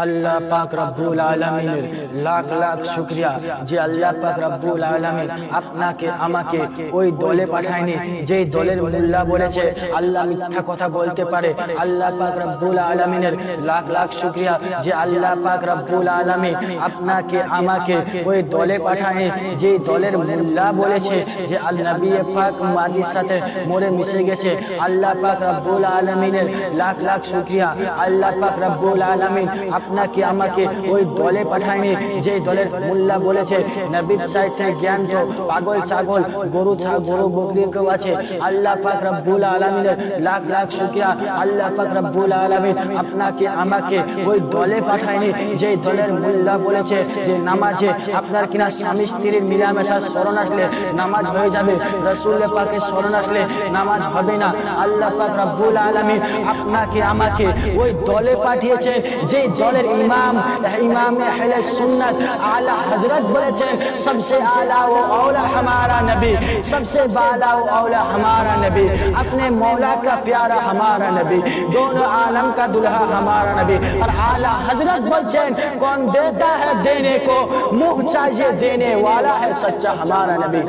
আল্লাহ পাক রব্বুল আলামিনের লাখ লাখ শুকরিয়া যে আল্লাহ পাক রব্বুল আলামিন আপনাকে আমাকে ওই দলে পাঠায়নি যে দলের মোল্লা বলেছে আল্লাহ মিথ্যা কথা বলতে পারে। আল্লাহ পাক রব্বুল আলামিনের লাখ লাখ শুকরিয়া যে আল্লাহ পাক রব্বুল আলামিন আপনাকে আমাকে ওই দলে পাঠায়নি যে দলের মোল্লা বলেছে যে নবী পাক মাটির সাথে মরে মিশে গেছে। আল্লাহ পাক রব্বুল আলামিনের লাখ লাখ শুকরিয়া আল্লাহ পাক রব্বুল আলামিন আপনাকে আমাকে ওই দলে পাঠায়নি যে দলের মোল্লা বলেছে নবীর চাইতে জ্ঞান তো পাগল ছাগল গরু বকরিকেও আছে। আল্লাহ পাক রব্বুল আলামিনের লাখ লাখ শুকরিয়া আল্লাহ পাক রব্বুল আলামিন আপনাকে আমাকে ওই দলে পাঠায়নি যে দলের মোল্লা বলেছে যে নামাজে আপনার কিনা স্বামী স্ত্রীর মিলামেশার স্মরণ আসলে নামাজ হয়ে যাবে, রাসূল পাকের স্মরণ আসলে নামাজ হবে না। আল্লাহ পাক রব্বুল আলামিন আপনাকে আমাকে ওই দলে পাঠিয়েছে যে দলের इमाम अहले सुन्नत आला हजरत बोलेছেন सबसे आला व औला हमारा नबी, सबसे बाला व औला हमारा नबी, अपने मौला का प्यारा हमारा नबी, दोनों आलम का दुल्हा हमारा नबी। और आला हजरत बोलছেন कौन देता है देने को, मुंह चाहिए देने वाला है सच्चा हमारा नबी।